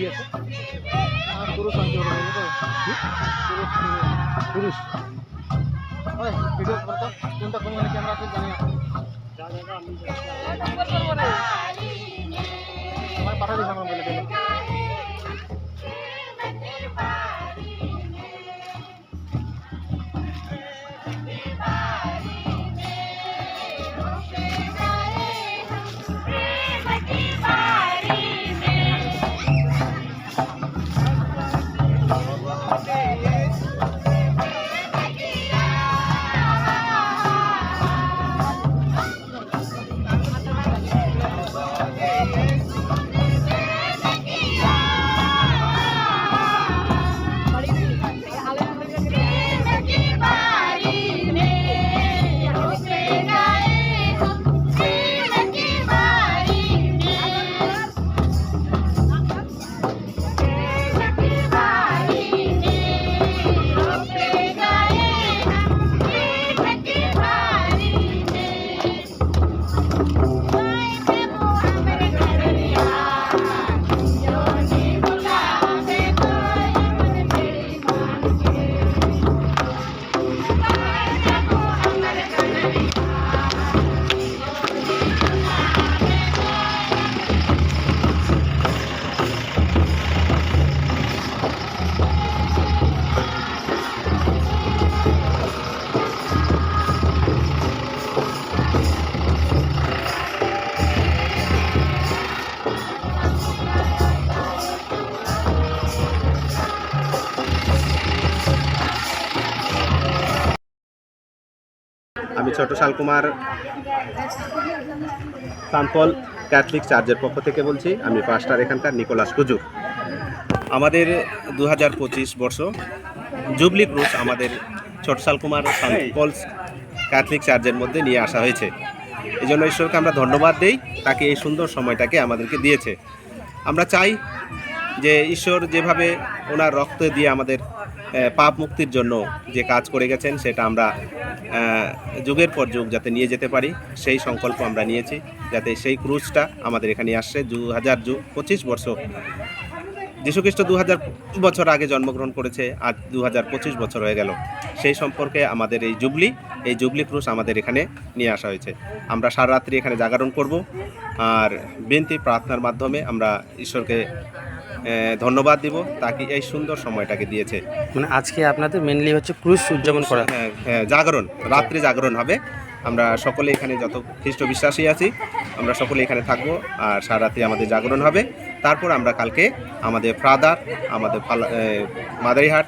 দিয়েছে। পুরুষ আনতে হবে তো, পুরুষ ওই ভিডিও করতো কোনটা কোন মানে ক্যামেরা আছে জানি না আমার পাঠা দিলাম বলে দিলাম। আমি ছোট শালকুমার সান্তপল ক্যাথলিক চার্চের পক্ষ থেকে বলছি। আমি পাস্টার এখানকার নিকোলাস কুজুর। আমাদের 2025 বর্ষ জুবলি ক্রুজ আমাদের ছোট শালকুমার সান্তপল ক্যাথলিক চার্চের মধ্যে নিয়ে আসা হয়েছে। এই জন্য ঈশ্বরকে আমরা ধন্যবাদ দেই, তাকে এই সুন্দর সময়টাকে আমাদেরকে দিয়েছে। আমরা চাই যে ঈশ্বর যেভাবে ওনার রক্ত দিয়ে আমাদের পাপ মুক্তির জন্য যে কাজ করে গেছেন সেটা আমরা যুগের পর যুগ যাতে নিয়ে যেতে পারি, সেই সংকল্প আমরা নিয়েছি। যাতে সেই ক্রুজটা আমাদের এখানে আসছে 2025 বর্ষ। যীশুখ্রিস্ট 2000 বছর আগে জন্মগ্রহণ করেছে, আজ 2025 বছর হয়ে গেল। সেই সম্পর্কে আমাদের এই জুবলি ক্রুজ আমাদের এখানে নিয়ে আসা হয়েছে। আমরা সারা রাত্রি এখানে জাগরণ করব আর বিনতি প্রার্থনার মাধ্যমে আমরা ঈশ্বরকে ধন্যবাদ দিব, তাকে এই সুন্দর সময়টাকে দিয়েছে। মানে আজকে আপনাদের মেনলি হচ্ছে ক্রুজ উদযাপন করা। হ্যাঁ, জাগরণ, রাত্রে জাগরণ হবে। আমরা সকলে এখানে যত খ্রিস্ট বিশ্বাসী আছি আমরা সকলে এখানে থাকবো আর সারা রাত্রি আমাদের জাগরণ হবে। তারপর আমরা কালকে আমাদের ফাদার আমাদের মাদারিহাট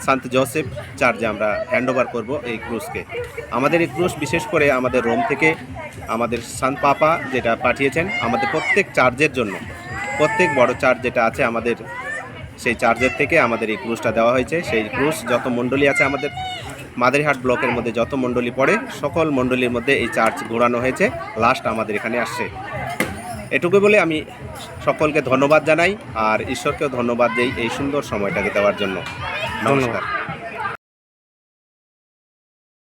সান্ত জোসেফ চার্চে আমরা হ্যান্ড ওভার করবো এই ক্রুজকে। আমাদের এই ক্রুজ বিশেষ করে আমাদের রোম থেকে আমাদের সান্ত পাপা যেটা পাঠিয়েছেন আমাদের প্রত্যেক চার্চের জন্য, প্রত্যেক বড় চার্চ যেটা আছে আমাদের সেই চার্চের থেকে আমাদের এই ক্রুজটা দেওয়া হয়েছে। সেই ক্রুজ যত মণ্ডলী আছে আমাদের মাদারিহাট ব্লকের মধ্যে যত মণ্ডলী পড়ে সকল মণ্ডলীর মধ্যে এই চার্চ ঘোরানো হয়েছে, লাস্ট আমাদের এখানে আসছে। এটুকু বলে আমি সকলকে ধন্যবাদ জানাই আর ঈশ্বরকেও ধন্যবাদ দেই এই সুন্দর সময়টাকে দেওয়ার জন্য। নমস্কার।